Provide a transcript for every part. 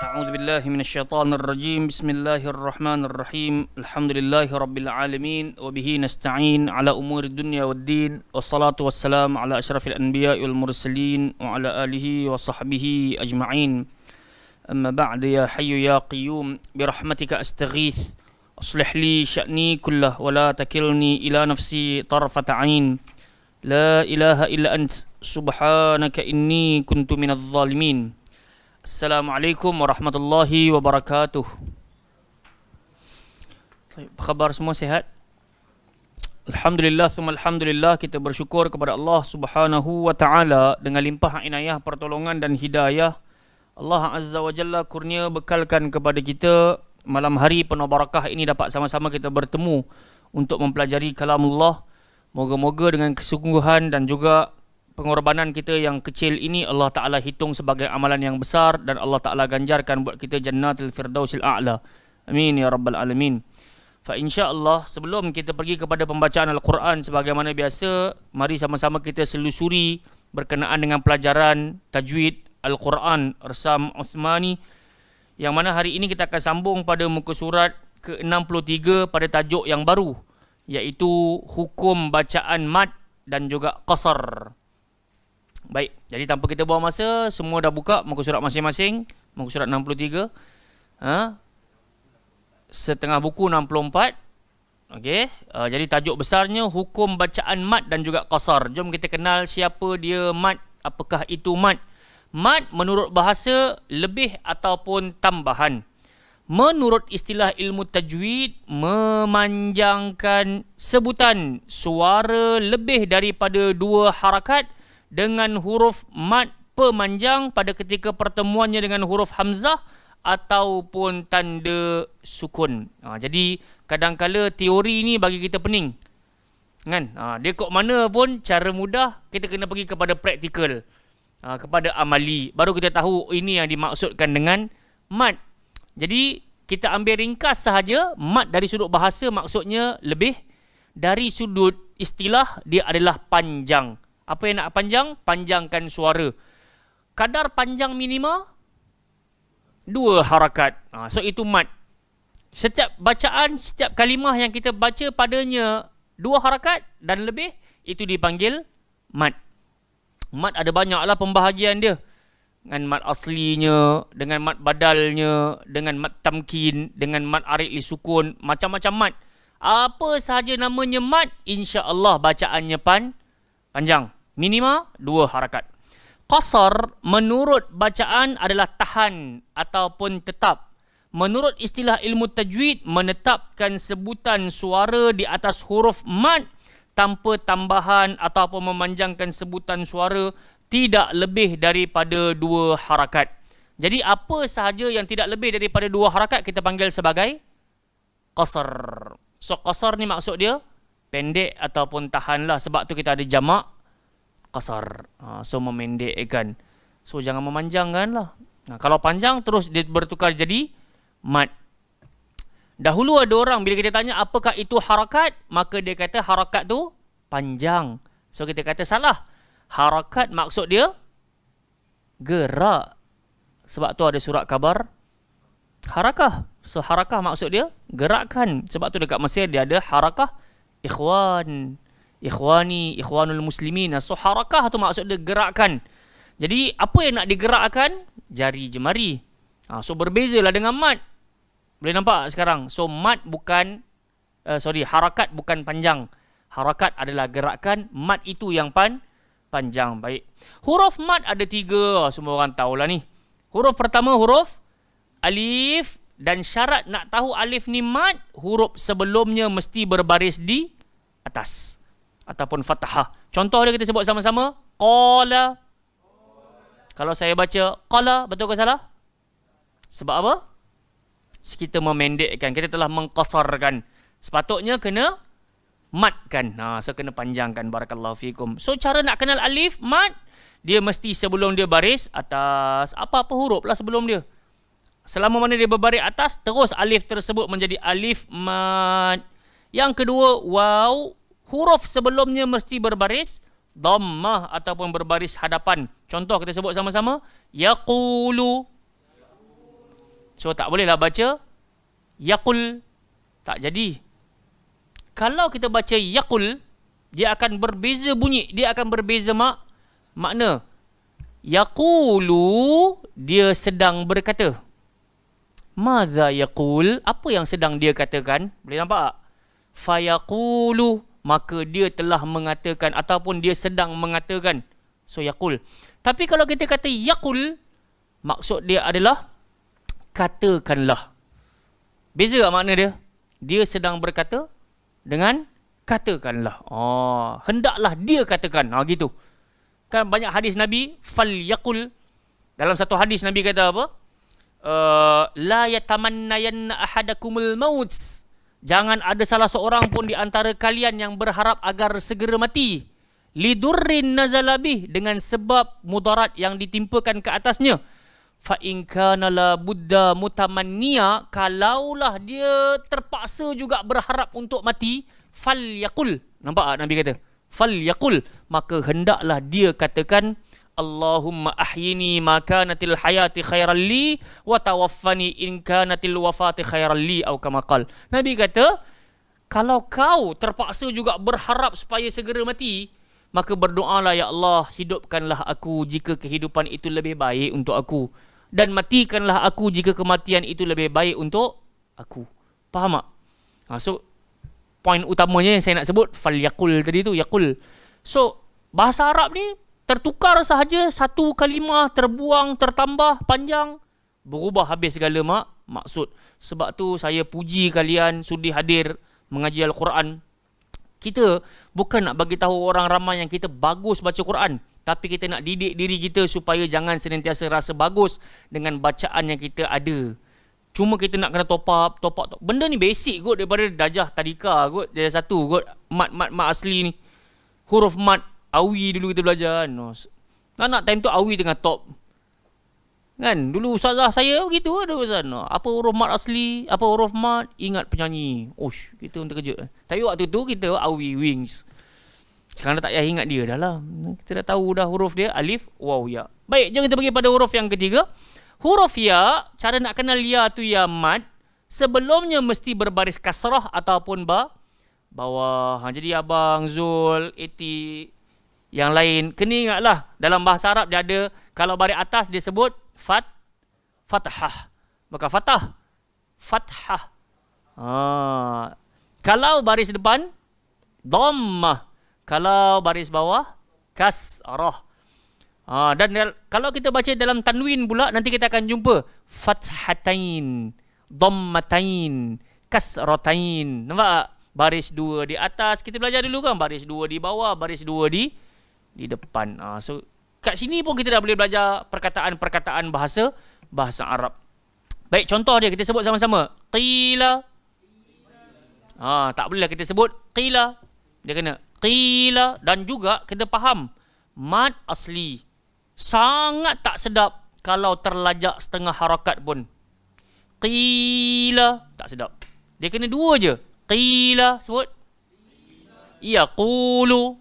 أعوذ بالله من الشيطان الرجيم. بسم الله الرحمن الرحيم. الحمد لله رب العالمين وبه نستعين على أمور الدنيا والدين والصلاة والسلام على أشرف الأنبياء والمرسلين وعلى آله وصحبه أجمعين. أما بعد، يا حي يا قيوم برحمتك أستغيث أصلح لي شأني كله ولا تكلني إلى نفسي طرفة عين. لا إله إلا أنت سبحانك إني كنت من الظالمين. Assalamualaikum warahmatullahi wabarakatuh. Apa khabar semua, sihat? Alhamdulillah, thumma alhamdulillah, kita bersyukur kepada Allah Subhanahu wa taala dengan limpah inayah, pertolongan dan hidayah. Allah Azza wa Jalla kurnia bekalkan kepada kita malam hari penuh barakah ini dapat sama-sama kita bertemu untuk mempelajari kalamullah. Moga-moga dengan kesungguhan dan juga pengorbanan kita yang kecil ini Allah Ta'ala hitung sebagai amalan yang besar dan Allah Ta'ala ganjarkan buat kita Jannatul Firdausil A'la. Amin ya Rabbal Alamin. Fa insyaAllah, sebelum kita pergi kepada pembacaan Al-Quran sebagaimana biasa, mari sama-sama kita selusuri berkenaan dengan pelajaran tajwid Al-Quran Rasam Uthmani, yang mana hari ini kita akan sambung pada muka surat ke-63 pada tajuk yang baru, iaitu hukum bacaan mad dan juga qasar. Baik, jadi tanpa kita buang masa, semua dah buka muka surat masing-masing. Muka surat 63, setengah buku 64. Okey, jadi tajuk besarnya hukum bacaan mad dan juga qasar. Jom kita kenal siapa dia mad, apakah itu mad. Mad menurut bahasa lebih ataupun tambahan. Menurut istilah ilmu tajwid, memanjangkan sebutan suara lebih daripada 2 harakat dengan huruf mad pemanjang pada ketika pertemuannya dengan huruf hamzah ataupun tanda sukun. Jadi kadang-kala teori ni bagi kita pening, kan? Dia kok mana pun cara mudah kita kena pergi kepada praktikal, kepada amali, baru kita tahu ini yang dimaksudkan dengan mad. Jadi kita ambil ringkas sahaja, mad dari sudut bahasa maksudnya lebih, dari sudut istilah dia adalah panjang. Apa yang nak panjang? Panjangkan suara. Kadar panjang minima 2 harakat. So itu mad. Setiap bacaan, setiap kalimah yang kita baca padanya 2 harakat dan lebih, itu dipanggil mad. Mad ada banyaklah pembahagian dia. Dengan mad aslinya, dengan mad badalnya, dengan mad tamkin, dengan mad arid li sukun, macam-macam mad. Apa sahaja namanya mad, insya-Allah bacaannya panjang. Minima 2 harakat. Qasar menurut bacaan adalah tahan ataupun tetap. Menurut istilah ilmu tajwid, menetapkan sebutan suara di atas huruf mad tanpa tambahan ataupun memanjangkan sebutan suara tidak lebih daripada 2 harakat. Jadi apa sahaja yang tidak lebih daripada 2 harakat kita panggil sebagai qasar. So qasar ni maksud dia pendek ataupun tahan lah. Sebab tu kita ada jamak qasar. So memendekkan. So jangan memanjangkan lah. Kalau panjang terus dia bertukar jadi mad. Dahulu ada orang bila kita tanya apakah itu harakat, maka dia kata harakat tu panjang. So kita kata salah. Harakat maksud dia gerak. Sebab tu ada surat khabar harakah. So harakah maksud dia gerakan. Sebab tu dekat Mesir dia ada harakah ikhwan, ikhwani, ikhwanul muslimin. So harakah tu maksud dia gerakan. Jadi apa yang nak digerakkan? Jari jemari. So berbezalah dengan mad. Boleh nampak sekarang? So mad bukan harakat bukan panjang. Harakat adalah gerakan, mad itu yang panjang. Baik. Huruf mad ada 3. Semua orang tahulah ni. Huruf pertama huruf alif, dan syarat nak tahu alif ni mad, huruf sebelumnya mesti berbaris di atas ataupun fathah. Contoh dia kita sebut sama-sama. Qala. Kalau saya baca qala, betul ke salah? Sebab apa? Kita memendekkan, kita telah mengqasarkan. Sepatutnya kena madkan. So kena panjangkan. Barakallahu fikum. So cara nak kenal alif mad, dia mesti sebelum dia baris atas, apa-apa huruf lah sebelum dia. Selama mana dia berbaris atas, terus alif tersebut menjadi alif mad. Yang kedua, waw. Huruf sebelumnya mesti berbaris dhammah ataupun berbaris hadapan. Contoh kita sebut sama-sama. Yaqulu. So tak bolehlah baca yaqul. Tak jadi. Kalau kita baca yaqul, dia akan berbeza bunyi, dia akan berbeza makna. Yaqulu, dia sedang berkata. Madza yaqul, apa yang sedang dia katakan? Boleh nampak tak? Fayaqulu, maka dia telah mengatakan ataupun dia sedang mengatakan. So yaqul. Tapi kalau kita kata yaqul, maksud dia adalah katakanlah. Beza tak makna dia? Dia sedang berkata dengan katakanlah. Hendaklah dia katakan. Gitu. Kan banyak hadis Nabi, fal yaqul. Dalam satu hadis Nabi kata apa? La yatamannayanna ahadakumul maut. Jangan ada salah seorang pun di antara kalian yang berharap agar segera mati. Lidurrin nazalabih, dengan sebab mudarat yang ditimpakan ke atasnya. Fa in kana la budda mutamanniya, kalaulah dia terpaksa juga berharap untuk mati, fal yaqul. Nampak tak Nabi kata? Fal yaqul, maka hendaklah dia katakan, Allahumma ahyini ma kanatil hayati khairan li wa tawaffani in kanatil wafati khairan li, atau kama qala. Nabi kata, kalau kau terpaksa juga berharap supaya segera mati, maka berdoalah, ya Allah, hidupkanlah aku jika kehidupan itu lebih baik untuk aku, dan matikanlah aku jika kematian itu lebih baik untuk aku. Faham tak? So poin utamanya yang saya nak sebut, fal yaqul tadi tu, yaqul. So bahasa Arab ni tertukar sahaja, satu kalimah terbuang, tertambah panjang, berubah habis segala maksud. Sebab tu saya puji kalian sudi hadir mengaji Al-Quran. Kita bukan nak bagi tahu orang ramai yang kita bagus baca Quran, tapi kita nak didik diri kita supaya jangan senantiasa rasa bagus dengan bacaan yang kita ada. Cuma kita nak kena top up. Benda ni basic kot daripada darjah tadika kot, darjah 1 kot. Mat asli ni. Huruf mat awi dulu kita belajar kan. Nak time tu awi tengah top. Kan? Dulu ustazah saya begitu ada ustaz. Apa huruf mat asli, apa huruf mat, ingat penyanyi. Kita pun terkejut. Tapi waktu tu kita awi wings. Sekarang dah tak payah ingat dia dah lah. Kita dah tahu dah huruf dia, alif, waw, ya. Baik, jom kita pergi pada huruf yang ketiga. Huruf ya, cara nak kenal ya tu ya mat, sebelumnya mesti berbaris kasrah ataupun bawah. Jadi abang Zul, Eti, yang lain, kena ingatlah, dalam bahasa Arab dia ada, kalau baris atas dia sebut fathah. Bukan fathah. Kalau baris depan, dhammah. Kalau baris bawah, kasrah. Dan kalau kita baca dalam tanwin pula, nanti kita akan jumpa fathatain, dhammatain, kasratain. Nampak? Baris 2 di atas, kita belajar dulu kan, baris 2 di bawah, baris 2 di depan. So kat sini pun kita dah boleh belajar perkataan-perkataan bahasa Arab. Baik, contoh dia kita sebut sama-sama. Qila. Tak bolehlah kita sebut qila. Dia kena qila. Dan juga kita faham mad asli sangat tak sedap kalau terlajak setengah harakat pun. Qila tak sedap. Dia kena 2 je. Qila sebut. Yaqulu.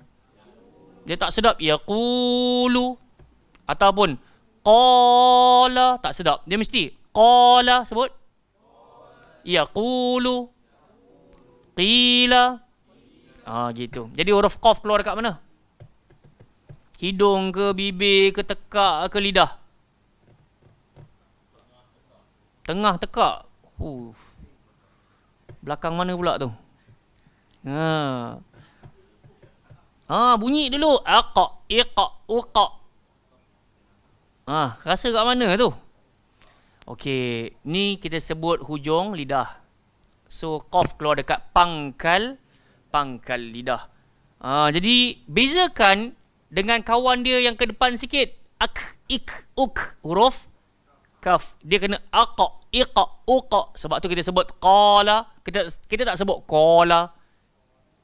Dia tak sedap. Yaqulu. Ataupun qala tak sedap. Dia mesti qala sebut. Yaqulu. Qila. Gitu. Jadi huruf qaf keluar dekat mana? Hidung ke, bibir ke, tekak ke, lidah? Tengah tekak. Belakang mana pula tu? Bunyi dulu. Aqa, iqa, uqa. Rasa kat mana tu? Okey, ni kita sebut hujung lidah. So qaf keluar dekat pangkal lidah. Jadi bezakan dengan kawan dia yang ke depan sikit. Ak, ik, uk, huruf kaf. Dia kena aqa, iqa, uqa. Sebab tu kita sebut qala. Kita tak sebut qala,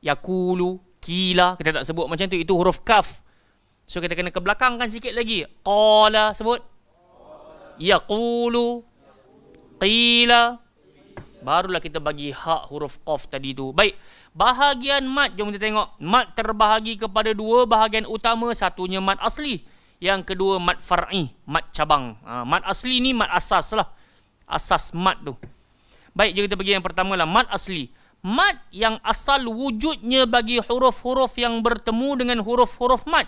yakulu, kila. Kita tak sebut macam tu. Itu huruf kaf. So kita kena ke belakangkan sikit lagi. Qala sebut. Yaqulu, qila. Barulah kita bagi hak huruf qaf tadi tu. Baik, bahagian mat, jom kita tengok. Mat terbahagi kepada 2 bahagian utama. Satunya mat asli, yang kedua mat far'i, mat cabang. Mat asli ni mat asas lah. Asas mat tu. Baik, jom kita pergi yang pertama lah, mat asli. Mat yang asal wujudnya bagi huruf-huruf yang bertemu dengan huruf-huruf mat.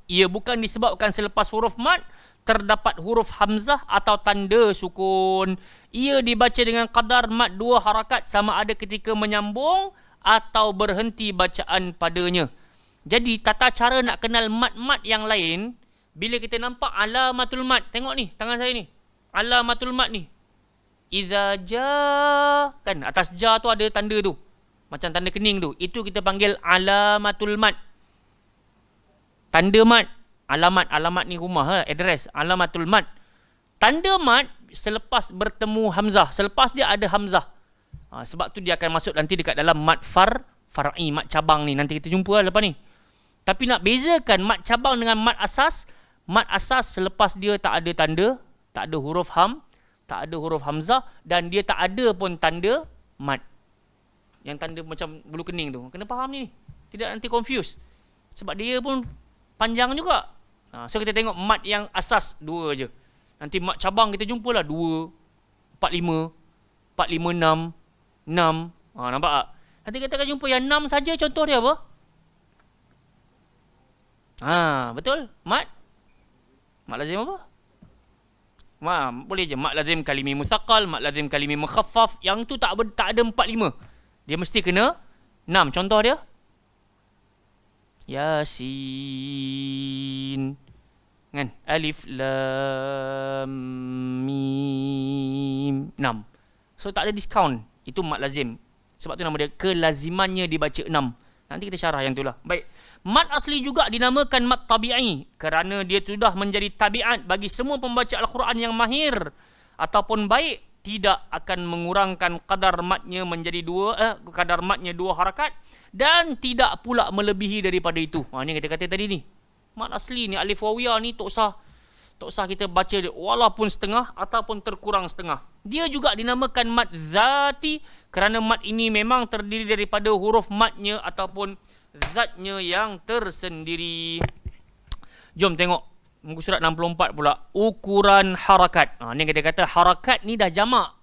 Ia bukan disebabkan selepas huruf mat terdapat huruf hamzah atau tanda sukun. Ia dibaca dengan kadar mat 2 harakat sama ada ketika menyambung atau berhenti bacaan padanya. Jadi tata cara nak kenal mat-mat yang lain, bila kita nampak alamatul mat, tengok ni tangan saya ni, alamatul mat ni, Iza ja, kan atas ja tu ada tanda tu, macam tanda kening tu, itu kita panggil alamatul mat. Tanda mat, alamat ni rumah, address, alamatul mat. Tanda mat selepas bertemu hamzah, selepas dia ada hamzah. Sebab tu dia akan masuk nanti dekat dalam mat far'i, mat cabang ni, nanti kita jumpa lah lepas ni. Tapi nak bezakan mat cabang dengan mat asas selepas dia tak ada tanda, tak ada huruf tak ada huruf hamzah, dan dia tak ada pun tanda mat. Yang tanda macam bulu kening tu. Kena faham ni. Tidak nanti confuse. Sebab dia pun panjang juga. So kita tengok mat yang asas 2 je. Nanti mat cabang kita jumpalah 2, 4, 5, 4, 5, 6, 6. Nampak tak? Nanti kita akan jumpa yang 6 saja, contoh dia apa? Betul? Mat lazim apa? Boleh je mat lazim kalimi musaqqal, mat lazim kalimi mukhaffaf. Yang tu tak ada 4, 5. Dia mesti kena 6. Contoh dia Yasin, kan? Alif lam mim, 6. So tak ada diskaun. Itu mat lazim. Sebab tu nama dia kelazimannya dibaca 6. Nanti kita syarah yang tu lah. Baik. Mat asli juga dinamakan mat tabi'i kerana dia sudah menjadi tabiat bagi semua pembaca Al-Quran yang mahir ataupun baik, tidak akan mengurangkan kadar matnya menjadi 2 harakat dan tidak pula melebihi daripada itu. Ni kita kata tadi ni. Mat asli ni alif wawiyah ni tak usah kita baca dia walaupun setengah ataupun terkurang setengah. Dia juga dinamakan mat zati kerana mat ini memang terdiri daripada huruf matnya ataupun zatnya yang tersendiri. Jom tengok muka surat 64 pula, ukuran harakat. Ni kita kata harakat ni dah jamak.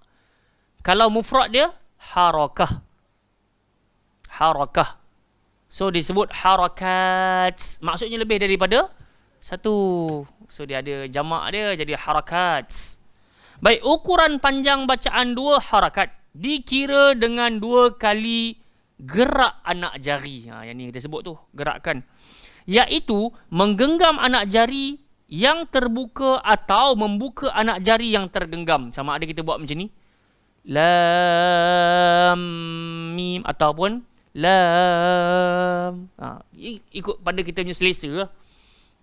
Kalau mufrad dia harakah. So disebut harakat. Maksudnya lebih daripada 1. So dia ada jamak dia jadi harakat. Baik, ukuran panjang bacaan 2 harakat dikira dengan 2 kali gerak anak jari. Yang ni kita sebut tu, gerakan. Iaitu menggenggam anak jari yang terbuka atau membuka anak jari yang tergenggam. Sama ada kita buat macam ni, lam mim ataupun lam. Ikut pada kita punya selesa lah.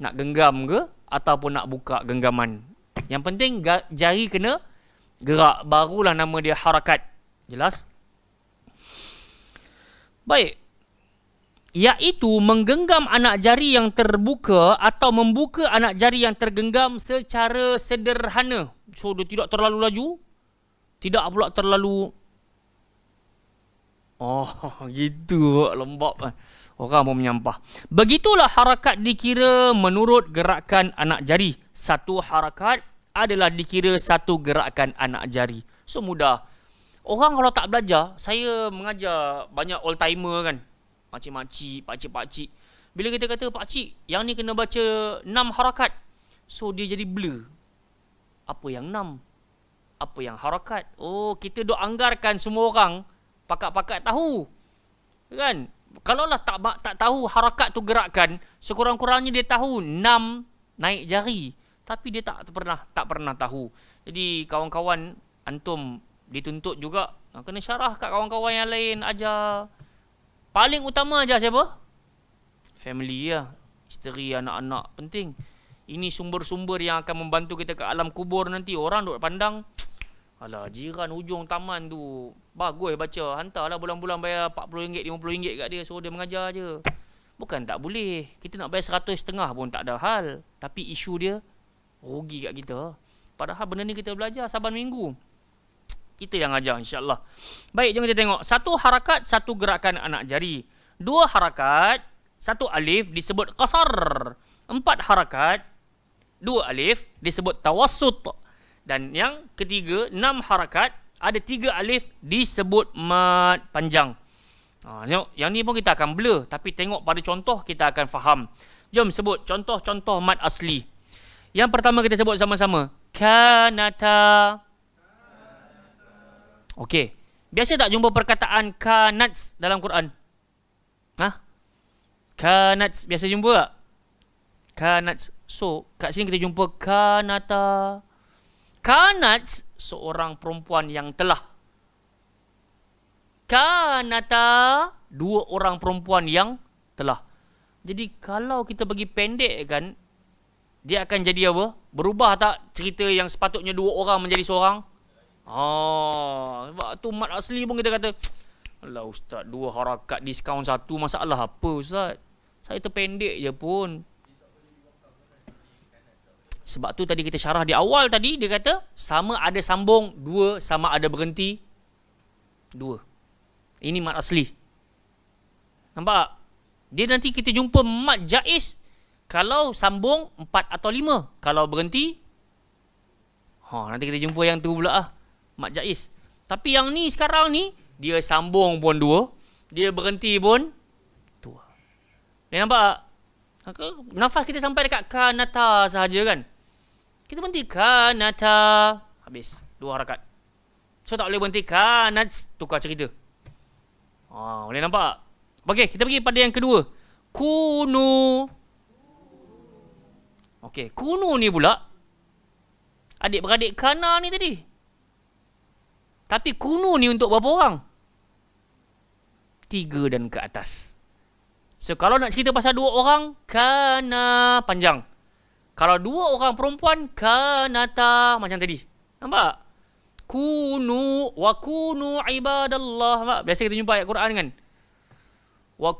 Nak genggam ke ataupun nak buka genggaman. Yang penting jari kena gerak, barulah nama dia harakat. Jelas? Baik. Iaitu menggenggam anak jari yang terbuka atau membuka anak jari yang tergenggam secara sederhana. So dia tidak terlalu laju, tidak pula terlalu gitu lembab. Orang mau menyampah. Begitulah harakat dikira menurut gerakan anak jari. 1 harakat adalah dikira 1 gerakan anak jari. So mudah. Orang kalau tak belajar, saya mengajar banyak old timer kan, makcik-makcik, pakcik-pakcik. Bila kita kata pakcik, yang ni kena baca 6 harakat, so dia jadi blur. Apa yang 6? Apa yang harakat? Kita duk anggarkan semua orang pakat-pakat tahu, kan? Kalaulah tak tahu harakat tu gerakan, sekurang-kurangnya dia tahu 6 naik jari, tapi dia tak pernah tahu. Jadi kawan-kawan antum dituntut juga kena syarah kat kawan-kawan yang lain, ajar. Paling utama ajar siapa? Family lah. Isteri, anak-anak, penting. Ini sumber-sumber yang akan membantu kita ke alam kubur nanti. Orang duk pandang, alah jiran hujung taman tu bagus baca, hantarlah bulan-bulan bayar RM40, RM50 kat dia, suruh dia mengajar je. Bukan tak boleh. Kita nak bayar 100.5 pun tak ada hal. Tapi isu dia rugi kat kita. Padahal benda ni kita belajar Saban minggu. Kita yang ajar insya-Allah. Baik, jom kita tengok. 1 harakat, 1 gerakan anak jari. 2 harakat, 1 alif disebut qasar. 4 harakat, 2 alif disebut tawassut. Dan yang ketiga, 6 harakat, ada 3 alif disebut mad panjang. Tengok, yang ni pun kita akan blur, tapi tengok pada contoh kita akan faham. Jom sebut contoh-contoh mad asli. Yang pertama kita sebut sama-sama. Kanata. Okey. Biasa tak jumpa perkataan kanats dalam Quran? Kanats biasa jumpa tak? Kanats. So, kat sini kita jumpa kanata. Kanats seorang perempuan yang telah. Kanata 2 orang perempuan yang telah. Jadi kalau kita bagi pendek kan, dia akan jadi apa? Berubah tak cerita yang sepatutnya 2 orang menjadi seorang? Sebab tu mat asli pun kita kata, alah ustaz, 2 harakat diskaun 1, masalah apa ustaz? Saya terpendek je pun. Sebab tu tadi kita syarah di awal tadi, dia kata sama ada sambung 2, sama ada berhenti 2. Ini mat asli. Nampak? Dia nanti kita jumpa mat jaiz kalau sambung 4 atau 5. Kalau berhenti, nanti kita jumpa yang tu pula mat jaiz. Tapi yang ni sekarang ni, dia sambung pun 2, dia berhenti pun 2. Nampak? Nafas kita sampai dekat kanata sahaja kan? Kita berhenti kanata, habis 2 harakat. So tak boleh berhenti kanats, tukar cerita. Boleh nampak? Okey, kita pergi pada yang kedua. Kunu. Okey, kunu ni pula adik-beradik kana ni tadi. Tapi kunu ni untuk berapa orang? 3 dan ke atas. So kalau nak cerita pasal 2 orang, kana panjang. Kalau 2 orang perempuan, kanata macam tadi. Nampak? Kunu wa kunu ibadallah. Nampak? Biasa kita jumpa ayat Quran kan? Wa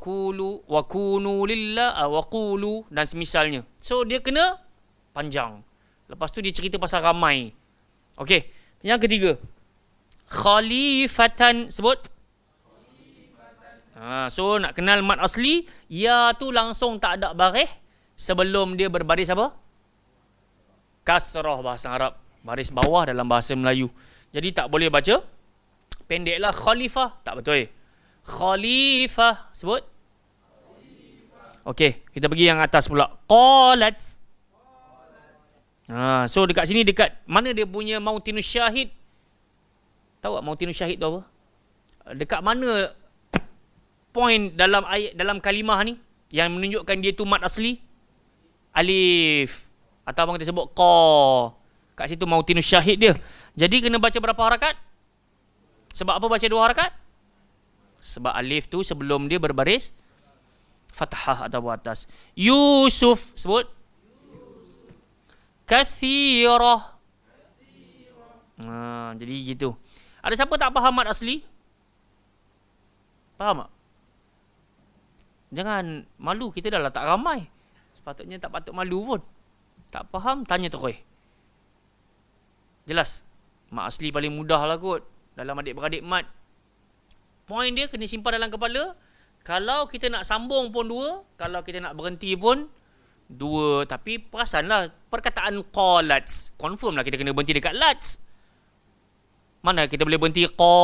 kunu lillah wa qulu dan semisalnya. So dia kena panjang. Lepas tu dia cerita pasal ramai. Okey. Yang ketiga. Khalifatan. Sebut. So nak kenal mat asli, ya tu langsung tak ada baris sebelum dia berbaris apa? Kasrah bahasa Arab. Baris bawah dalam bahasa Melayu. Jadi tak boleh baca pendeklah khalifah. Tak betul. Khalifah. Sebut. Okey, kita pergi yang atas pula. Qalat. So dekat sini, dekat mana dia punya mautinus syahid? Tahu tak mautinus syahid tu apa? Dekat mana point dalam ayat, dalam kalimah ni yang menunjukkan dia tu mat asli? Alif. Ataupun kita sebut qa. Kat situ mautinus syahid dia. Jadi kena baca berapa harakat? Sebab apa baca 2 harakat? Sebab alif tu sebelum dia berbaris fathah atau atas. Yusuf. Sebut. Kathirah. Jadi gitu. Ada siapa tak faham mat asli? Faham tak? Jangan malu, kita dah lah tak ramai. Sepatutnya tak patut malu pun. Tak faham, tanya terus. Jelas. Mat asli paling mudah lah kot. Dalam adik-beradik mat. Poin dia kena simpan dalam kepala. Kalau kita nak sambung pun 2. Kalau kita nak berhenti pun 2. Tapi perasanlah perkataan qalats. Confirm lah kita kena berhenti dekat lats. Mana kita boleh berhenti qa.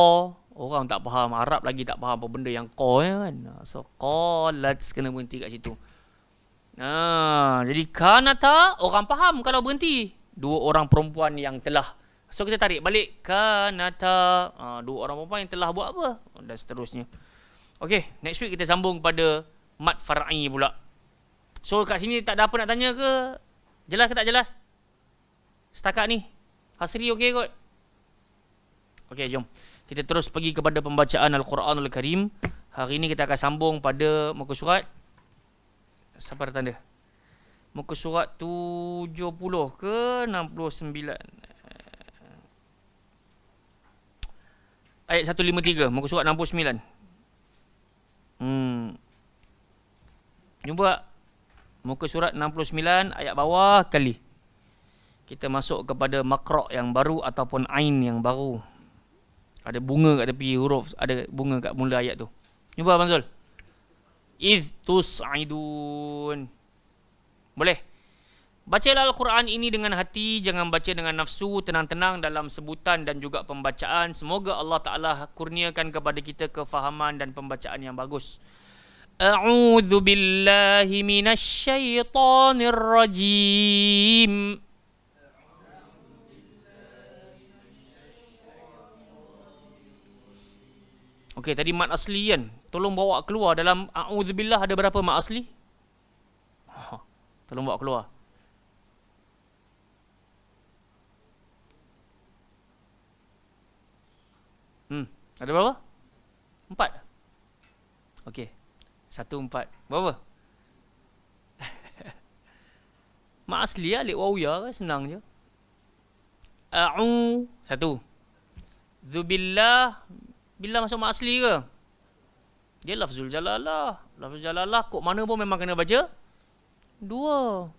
Orang tak faham. Arab lagi tak faham apa benda yang qa kan. So qalats kena berhenti kat situ. Jadi kanata orang faham kalau berhenti. 2 orang perempuan yang telah. So kita tarik balik kanata. 2 orang perempuan yang telah buat apa? Dan seterusnya. Okay, next week kita sambung pada mat far'i pula. So kat sini tak ada apa nak tanya ke? Jelas ke tak jelas? Setakat ni Hasri okey kot? Okay, jom kita terus pergi kepada pembacaan Al-Quranul Karim. Hari ni kita akan sambung pada muka surat. Siapa ada tanda? Muka surat 70 ke 69? Ayat 153, muka surat 69. Jumpa muka surat 69 ayat bawah kali. Kita masuk kepada makra' yang baru ataupun ain yang baru. Ada bunga kat tepi huruf, ada bunga kat mula ayat tu. Jumpa Abang Zul. Idh tus'idun. Boleh? Bacalah Al-Quran ini dengan hati, jangan baca dengan nafsu, tenang-tenang dalam sebutan dan juga pembacaan. Semoga Allah Ta'ala kurniakan kepada kita kefahaman dan pembacaan yang bagus. A'udzu billahi minasy syaithanir rajim. Okey, tadi mat asli kan? Tolong bawa keluar dalam a'udzubillah ada berapa mat asli? Tolong bawa keluar. Ada berapa? 4. Okey. 1, 4. Berapa? Mak asli lah, alif waw ya kan, senang je. A'u 1. Zubillah, billah masuk mak asli ke? Dia lafzul jalalah. Lafzul jalalah kok mana pun memang kena baca 2.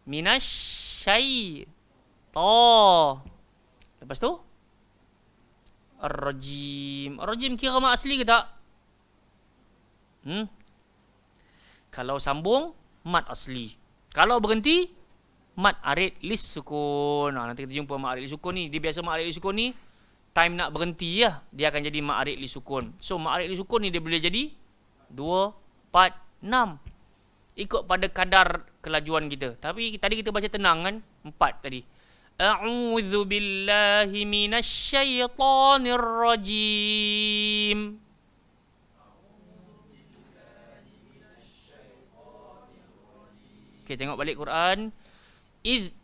Minasyai ta. Lepas tu Ar-Rajim. Ar-Rajim kira mak asli ke tak? Kalau sambung, mat asli. Kalau berhenti, mat arid lis sukun. Nanti kita jumpa mat arid lis sukun ni. Dia biasa mat arid lis sukun ni, time nak berhenti lah, dia akan jadi mat arid lis sukun. So, mat arid lis sukun ni dia boleh jadi 2, 4, 6. Ikut pada kadar kelajuan kita. Tapi tadi kita baca tenang kan? 4 tadi. A'udzu billahi minasy syaithanir rajim. Okey, tengok balik Quran. Iz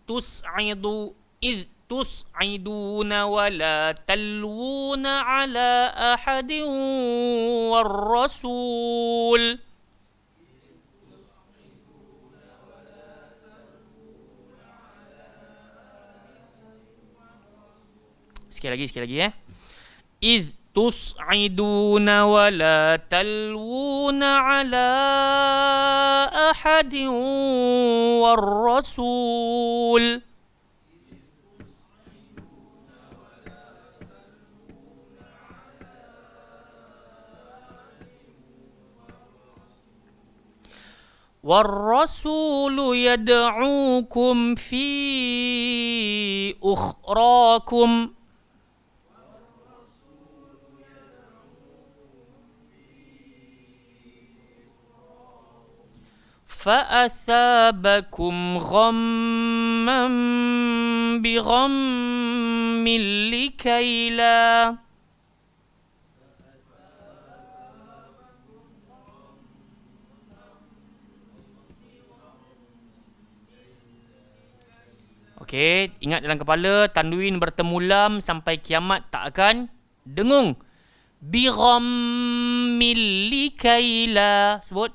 tus'iduna wa la talwuna ala ahadin war rasul. Sekali lagi Iz tus'iduna wa la talwuna ala ahadin war rasul. والرسول يدعوكم في أخراكم فأثابكم غما بغم لكي لا Okey, ingat dalam kepala tanwin bertemu lam sampai kiamat tak akan dengung. Bighammil likaila. Sebut.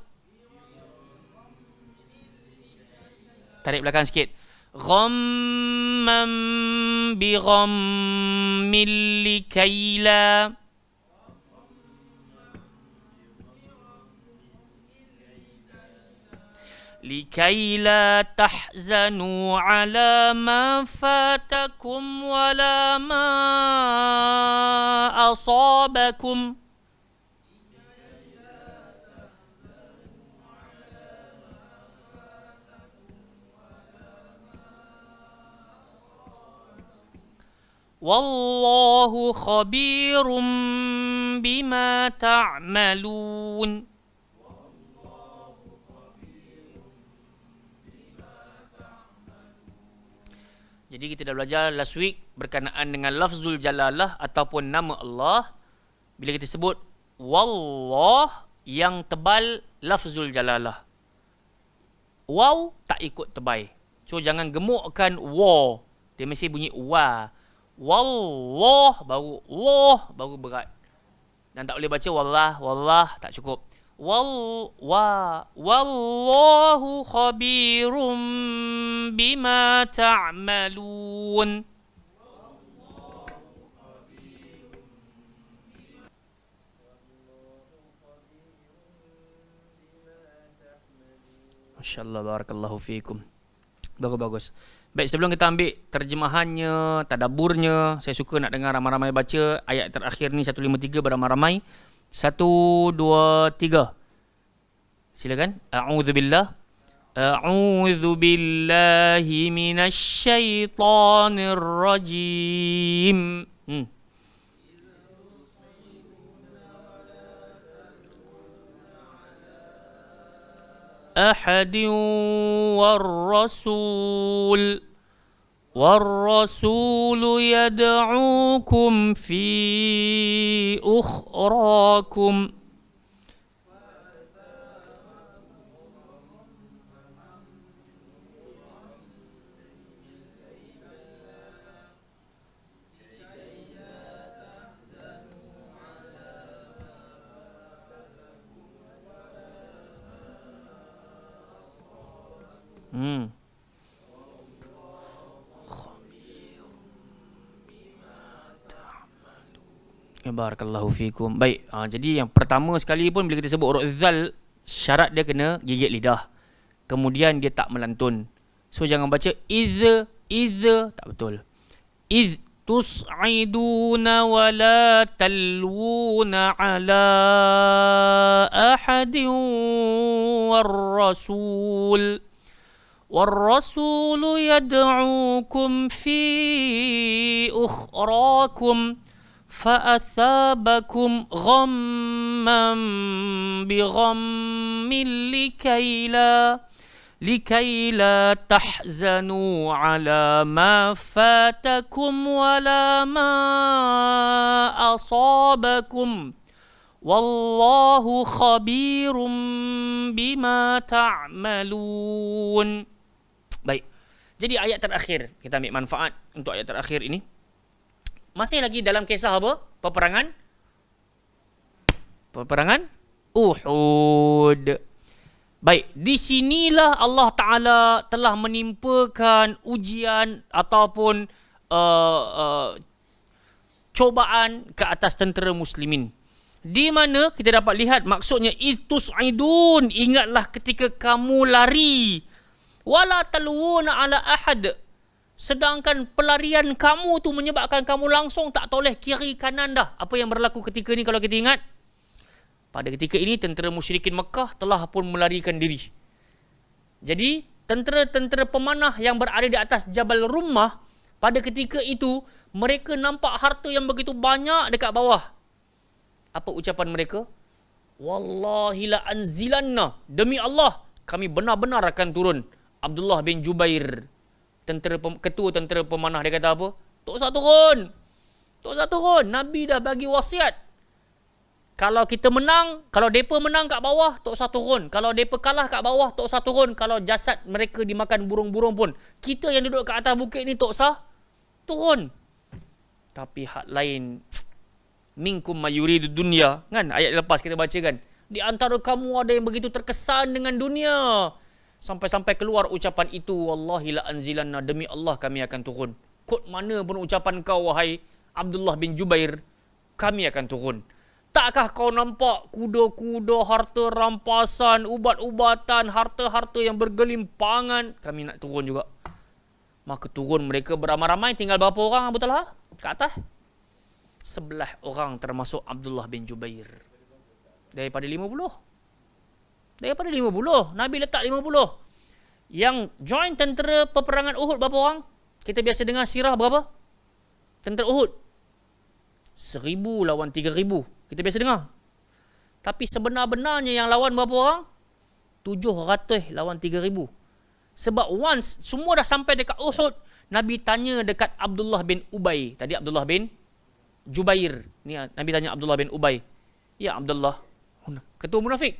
Tarik belakang sikit. Ghammam bighammil likaila. لكي لا تحزنوا على ما فاتكم ولا ما أصابكم والله خبير بما تعملون. Jadi kita dah belajar last week berkenaan dengan lafzul jalalah ataupun nama Allah. Bila kita sebut wallah yang tebal lafzul jalalah. Waw tak ikut tebal. So jangan gemukkan wa. Dia mesti bunyi wa. Wallah baru Allah baru berat. Dan tak boleh baca wallah tak cukup. Wallahu khabirum bima ta'malun. Masya-Allah, barakallahu fiikum. Bagus. Baik, sebelum kita ambil terjemahannya, tadabburnya, saya suka nak dengar ramai-ramai baca ayat terakhir ni 153 beramai-ramai. 1, 2, 3. Silakan. A'udzubillah. A'udzu billahi minasy syaithanir rajim. أحد والرسول يدعوكم في أخراكم. Barakallahu fikum. Baik, jadi yang pertama sekali pun bila kita sebut huruf zal, syarat dia kena gigit lidah. Kemudian dia tak melantun. So jangan baca iz, tak betul. Iz tus'iduna wa la talwuna ala ahadin والرسول يدعوكم في أخراكم فأثابكم غما بغم لكي لا تحزنوا على ما فاتكم ولا ما أصابكم والله خبير بما تعملون. Baik. Jadi ayat terakhir, kita ambil manfaat untuk ayat terakhir ini. Masih lagi dalam kisah apa? Peperangan Uhud. Baik, di sinilah Allah Ta'ala telah menimpakan ujian ataupun cobaan ke atas tentera muslimin. Di mana kita dapat lihat maksudnya tus'idun, ingatlah ketika kamu lari, wala talwuna ala ahad, sedangkan pelarian kamu tu menyebabkan kamu langsung tak toleh kiri kanan dah. Apa yang berlaku ketika ni kalau kita ingat? Pada ketika ini tentera musyrikin Mekah telah pun melarikan diri. Jadi tentera-tentera pemanah yang berada di atas Jabal Rummah pada ketika itu mereka nampak harta yang begitu banyak dekat bawah. Apa ucapan mereka? Wallahi la anzilanna, demi Allah kami benar-benar akan turun. Abdullah bin Jubair, ketua tentera pemanah, dia kata apa? Tak usah turun. Nabi dah bagi wasiat. Kalau kita menang, kalau mereka menang kat bawah, tak usah turun. Kalau mereka kalah kat bawah, tak usah turun. Kalau jasad mereka dimakan burung-burung pun, kita yang duduk kat atas bukit ni tak usah turun. Tapi hak lain, minkum mayuridu dunya, kan? Ayat lepas kita baca kan, di antara kamu ada yang begitu terkesan dengan dunia, sampai-sampai keluar ucapan itu, wallahi la anzilanna, demi Allah kami akan turun. Kod mana pun ucapan kau wahai Abdullah bin Jubair, kami akan turun. Takkah kau nampak kuda-kuda, harta rampasan, ubat-ubatan, harta-harta yang bergelimpangan, kami nak turun juga. Maka turun mereka beramai-ramai. Tinggal berapa orang Abu Talha kat atas? 11 orang termasuk Abdullah bin Jubair. Daripada 50. Nabi letak 50. Yang join tentera peperangan Uhud berapa orang? Kita biasa dengar sirah berapa? Tentera Uhud 1000 lawan 3000. Kita biasa dengar. Tapi sebenar-benarnya yang lawan berapa orang? 700 lawan 3000. Sebab once semua dah sampai dekat Uhud, Nabi tanya dekat Abdullah bin Ubay. Tadi Abdullah bin Jubair. Ni Nabi tanya Abdullah bin Ubay. Ya Abdullah, ketua munafik.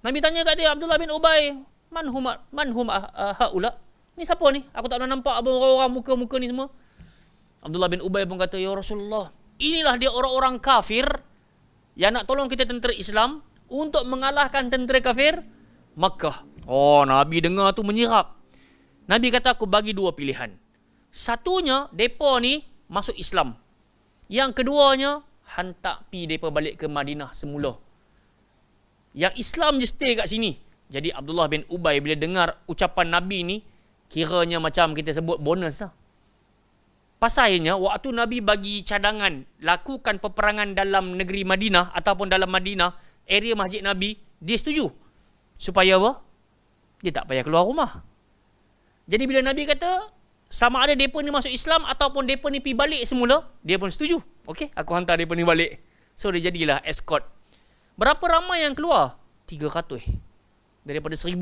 Nabi tanya kat dia, Abdullah bin Ubay, man hum haula? Ni siapa ni? Aku tak pernah nampak orang-orang muka-muka ni semua. Abdullah bin Ubay pun kata, ya Rasulullah, inilah dia orang-orang kafir yang nak tolong kita tentera Islam untuk mengalahkan tentera kafir Makkah. Oh, Nabi dengar tu menyirap. Nabi kata, aku bagi dua pilihan. Satunya, mereka ni masuk Islam. Yang keduanya, hantar pi mereka balik ke Madinah semula. Yang Islam je stay kat sini. Jadi Abdullah bin Ubay bila dengar ucapan Nabi ni, kiranya macam kita sebut bonus lah. Pasalnya, waktu Nabi bagi cadangan lakukan peperangan dalam negeri Madinah ataupun dalam Madinah, area masjid Nabi, dia setuju. Supaya apa? dia tak payah keluar rumah. Jadi bila Nabi kata sama ada mereka ni masuk Islam ataupun mereka ni pergi balik semula, dia pun setuju. Okey, aku hantar mereka ni balik. So dia jadilah escort. Berapa ramai yang keluar? 300. Daripada 1,000,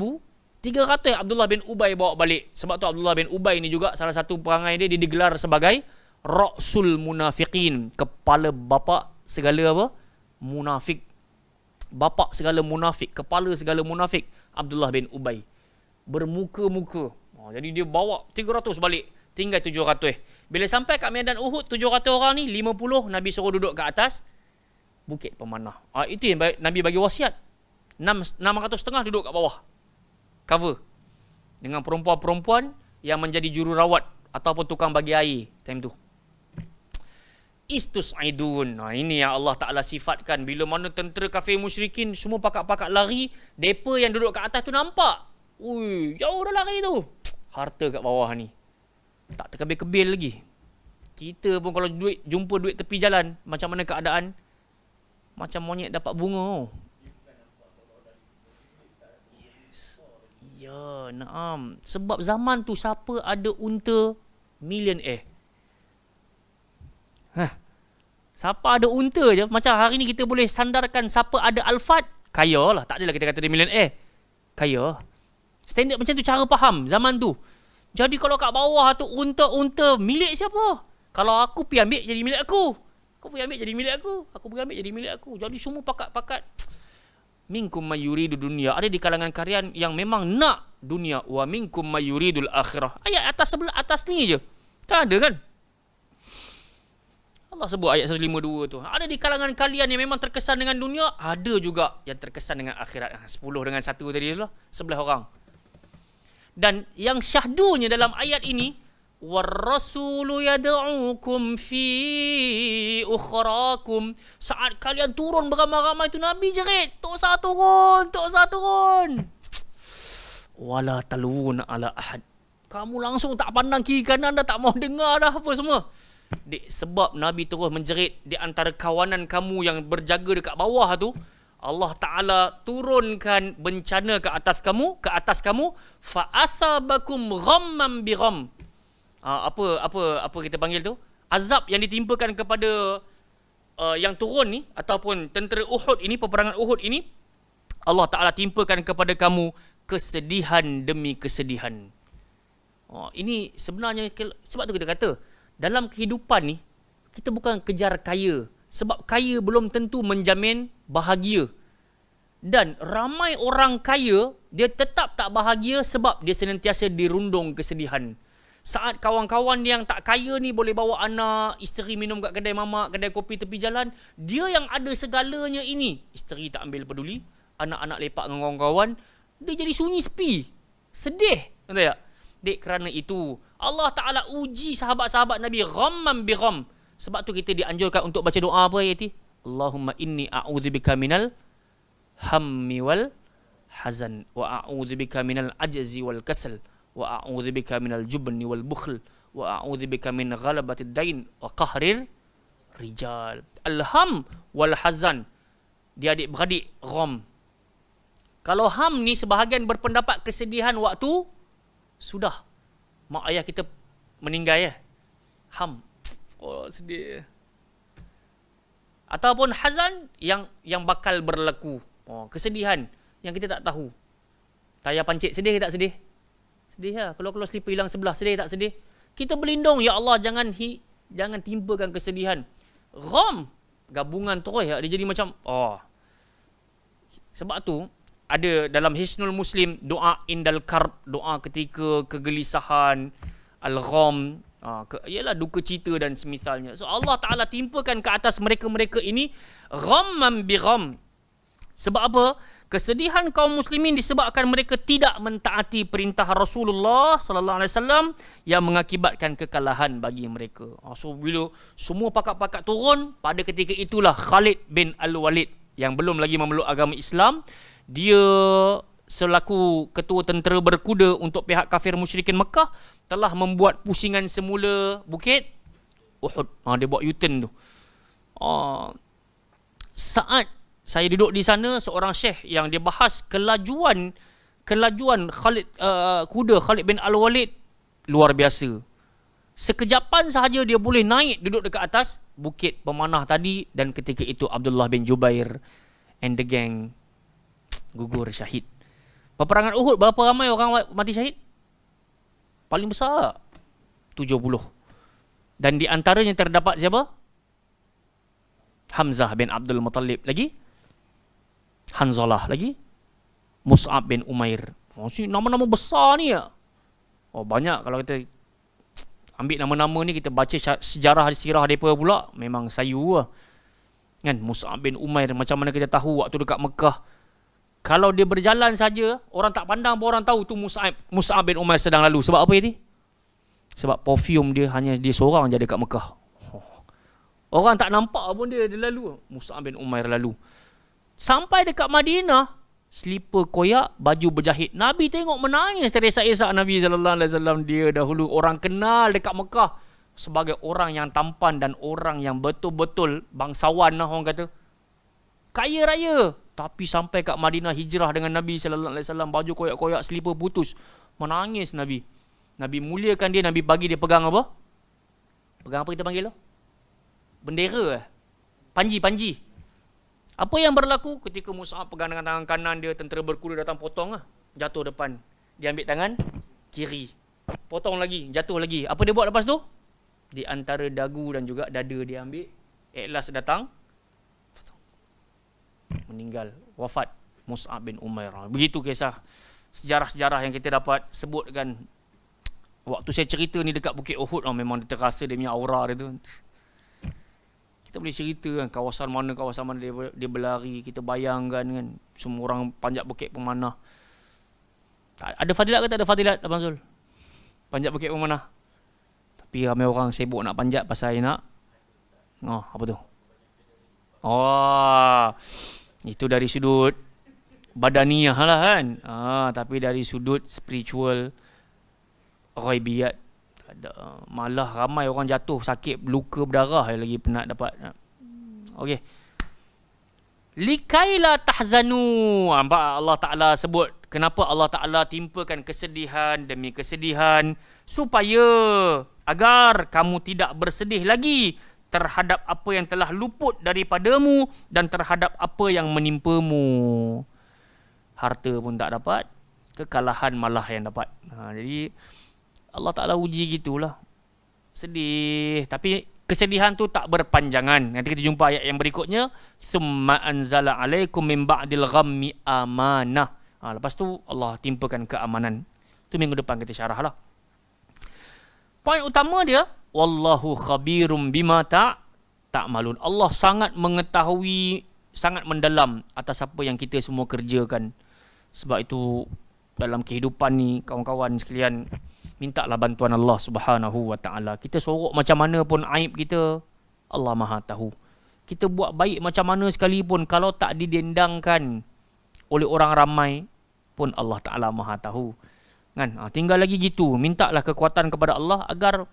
300 Abdullah bin Ubay bawa balik. Sebab tu Abdullah bin Ubay ni juga salah satu perangai dia digelar sebagai Ra'sul Munafiqin, kepala bapa segala apa? Munafik. Bapa segala munafik, kepala segala munafik, Abdullah bin Ubay. Bermuka-muka. Jadi dia bawa 300 balik, tinggal 700. Bila sampai kat medan Uhud, 700 orang ni, 50 Nabi suruh duduk kat atas bukit pemanah. Itu yang Nabi bagi wasiat. 600 duduk kat bawah. Cover. Dengan perempuan-perempuan yang menjadi jururawat ataupun tukang bagi air time tu. Istus'idun. Ini yang Allah Ta'ala sifatkan. Bila mana tentera kafir musyrikin semua pakat-pakat lari, depa yang duduk kat atas tu nampak. Ui, jauh dah lari tu. Harta kat bawah ni. Tak terkebil-kebil lagi. Kita pun kalau jumpa duit tepi jalan, macam mana keadaan? Macam monyet dapat bunga. Ya, naam. Sebab zaman tu siapa ada unta millionaire. Siapa ada unta je. Macam hari ni kita boleh sandarkan siapa ada Alphard, kaya lah. Tak adalah kita kata dia millionaire. Kaya. Standard macam tu cara faham zaman tu. Jadi kalau kat bawah tu unta-unta milik siapa? Kalau aku pergi ambil jadi milik aku. Kau pergi ambil jadi milik aku. Aku pergi ambil jadi milik aku. Jadi semua pakat-pakat. Minkum mayuridu dunia. Ada di kalangan kalian yang memang nak dunia. Wa minkum mayuridul akhirah. Ayat atas sebelah atas ni je. Kan ada kan? Allah sebut ayat 152 tu. Ada di kalangan kalian yang memang terkesan dengan dunia. Ada juga yang terkesan dengan akhirat. 10 dengan 1 tadi tu lah. 11 orang. Dan yang syahdunya dalam ayat ini, warrasulu yad'ukum fi ukhrakum. Saat kalian turun beramai-ramai tu, Nabi jerit, tok sah turun. Wala talun ala ahad. Kamu langsung tak pandang kiri kanan dah, tak mau dengar dah apa semua. Sebab Nabi terus menjerit di antara kawanan kamu yang berjaga dekat bawah tu, Allah Ta'ala turunkan bencana ke atas kamu, fa'athabakum ghamman bigham. Apa kita panggil tu? Azab yang ditimpakan kepada yang turun ni ataupun tentera Uhud ini, peperangan Uhud ini, Allah Ta'ala timpakan kepada kamu kesedihan demi kesedihan. Ini sebenarnya, sebab tu kita kata dalam kehidupan ni kita bukan kejar kaya, sebab kaya belum tentu menjamin bahagia. Dan ramai orang kaya dia tetap tak bahagia sebab dia senantiasa dirundung kesedihan. Saat kawan-kawan yang tak kaya ni boleh bawa anak, isteri minum kat kedai mamak, kedai kopi tepi jalan, dia yang ada segalanya ini, isteri tak ambil peduli, anak-anak lepak dengan kawan-kawan, dia jadi sunyi sepi, sedih. Betul tak? Dek, kerana itu Allah Ta'ala uji sahabat-sahabat Nabi ghamman bigham. Sebab tu kita dianjurkan untuk baca doa apa ayat ni? Allahumma inni a'udzubika minal hammi wal hazan wa a'udzubika minal ajzi wal kasal wa a'udzubika minal jubni wal bukhl wa a'udzubika min ghalabatid dain wa qahrir rijal. Alham wal hazan, dia adik-beradik gham. Kalau ham ni sebahagian berpendapat kesedihan waktu sudah mak ayah kita meninggal ya. Ham, oh sedih. Ataupun hazan yang bakal berlaku. Kesedihan yang kita tak tahu. Tayar pancit sedih ke tak sedih? Sedih lah. Kalau slipper hilang sebelah, sedih tak sedih? Kita berlindung, ya Allah, jangan timpakan kesedihan. Gham, gabungan terus ya, dia jadi macam sebab tu ada dalam Hisnul Muslim doa indal karb, doa ketika kegelisahan, al-gham, ialah duka cita dan semisalnya. So Allah Ta'ala timpakan ke atas mereka-mereka ini ghamman bigham. Sebab apa? Kesedihan kaum muslimin disebabkan mereka tidak mentaati perintah Rasulullah sallallahu alaihi wasallam yang mengakibatkan kekalahan bagi mereka. So bila semua pakat-pakat turun, pada ketika itulah Khalid bin Al-Walid yang belum lagi memeluk agama Islam, dia selaku ketua tentera berkuda untuk pihak kafir musyrikin Mekah telah membuat pusingan semula bukit Uhud. Dia buat U-turn tu. Saat saya duduk di sana, seorang syekh yang dia bahas kelajuan kelajuan kuda Khalid bin Al-Walid luar biasa. Sekejapan sahaja dia boleh naik duduk dekat atas bukit pemanah tadi, dan ketika itu Abdullah bin Jubair and the gang gugur syahid. Peperangan Uhud berapa ramai orang mati syahid? Paling besar 70. Dan di antaranya terdapat siapa? Hamzah bin Abdul Muttalib lagi, Hanzalah lagi, Mus'ab bin Umair. Nama-nama besar ni ya. Banyak. Kalau kita ambil nama-nama ni, kita baca sejarah sirah mereka pula, memang sayu lah. Kan, Mus'ab bin Umair, macam mana kita tahu waktu dekat Mekah, kalau dia berjalan saja, orang tak pandang pun orang tahu tu Mus'ab bin Umair sedang lalu. Sebab apa ini? Sebab perfume dia hanya dia seorang je dekat Mekah. Orang tak nampak pun dia lalu. Mus'ab bin Umair lalu. Sampai dekat Madinah, slipper koyak, baju berjahit. Nabi tengok menangis, teresak-esak Nabi SAW. Dia dahulu orang kenal dekat Mekah sebagai orang yang tampan dan orang yang betul-betul bangsawan lah orang kata. Kaya raya. Tapi sampai kat Madinah hijrah dengan Nabi SAW, baju koyak-koyak, slipper putus. Menangis Nabi. Nabi muliakan dia, Nabi bagi dia pegang apa? Pegang apa kita panggil lah? Bendera. Panji. Apa yang berlaku ketika Mus'ab pegang dengan tangan kanan dia, tentera berkuda datang potong lah. Jatuh depan. Dia ambil tangan kiri. Potong lagi, jatuh lagi. Apa dia buat lepas tu? Di antara dagu dan juga dada dia ambil. Ikhlas datang. Meninggal. Wafat Mus'ab bin Umair. Begitu kisah sejarah-sejarah yang kita dapat sebutkan. Waktu saya cerita ni dekat Bukit Uhud, memang terasa dia punya aura dia tu. Kita boleh cerita kan kawasan mana dia berlari, kita bayangkan kan semua orang panjat bukit pemanah. Ada fadilat ke tak ada fadilat Abang Zul? Panjat bukit pemanah. Tapi ramai orang sibuk nak panjat pasal nak apa tu? Itu dari sudut badaniah lah kan. Tapi dari sudut spiritual, ghaibiyat, malah ramai orang jatuh sakit, luka berdarah lagi penat dapat. Okey. Likaila tahzanu. Allah Ta'ala sebut kenapa Allah Ta'ala timpakan kesedihan demi kesedihan, supaya agar kamu tidak bersedih lagi terhadap apa yang telah luput daripadamu dan terhadap apa yang menimpamu. Harta pun tak dapat, kekalahan malah yang dapat. Jadi Allah Ta'ala uji gitulah. Sedih. Tapi kesedihan tu tak berpanjangan. Nanti kita jumpa ayat yang berikutnya. Thumma anzala alaikum min ba'dil ghammi amanah. Lepas tu Allah timpakan keamanan. Tu minggu depan kita syarah lah. Poin utama dia, wallahu khabirum bima ta'malun. Allah sangat mengetahui, sangat mendalam atas apa yang kita semua kerjakan. Sebab itu dalam kehidupan ni, kawan-kawan sekalian, mintalah bantuan Allah Subhanahu wa ta'ala. Kita sorok macam mana pun aib kita, Allah Maha tahu. Kita buat baik macam mana sekalipun, kalau tak didendangkan oleh orang ramai pun Allah Ta'ala Maha tahu. Kan? Tinggal lagi gitu, mintalah kekuatan kepada Allah agar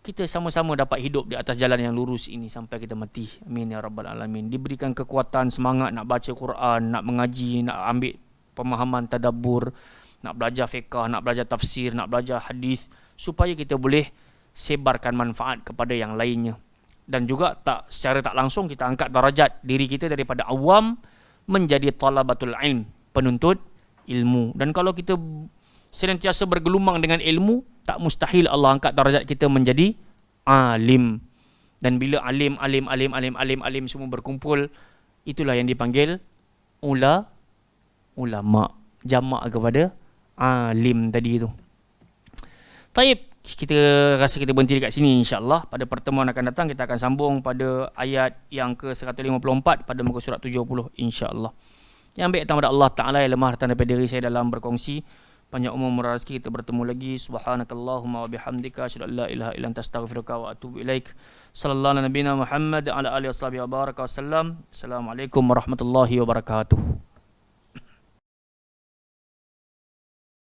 kita sama-sama dapat hidup di atas jalan yang lurus ini sampai kita mati. Amin ya Rabbal Alamin. Diberikan kekuatan, semangat nak baca Quran, nak mengaji, nak ambil pemahaman tadabbur, nak belajar fiqh, nak belajar tafsir, nak belajar hadis, supaya kita boleh sebarkan manfaat kepada yang lainnya. Dan juga secara tak langsung kita angkat darajat diri kita daripada awam menjadi talabatul ilm, penuntut ilmu. Dan kalau kita senantiasa bergelumang dengan ilmu, tak mustahil Allah angkat darajat kita menjadi alim. Dan bila alim semua berkumpul, itulah yang dipanggil ulama, jamak kepada alim tadi tu. Taib, kita rasa kita berhenti dekat sini insya-Allah. Pada pertemuan akan datang kita akan sambung pada ayat yang ke-154 pada muka surat 70 insya-Allah. Yang baik datang pada Allah Taala, yang lemah datang daripada diri saya dalam berkongsi. Panjang umur murah rezeki, kita bertemu lagi. Subhanakallahumma wa bihamdika asyhadu an la ilaha illa anta astaghfiruka wa atubu ilaik. Sallallahu alaihi nabiyana Muhammad ala alihi washabihi wa baraka wasallam. Assalamualaikum warahmatullahi wabarakatuh.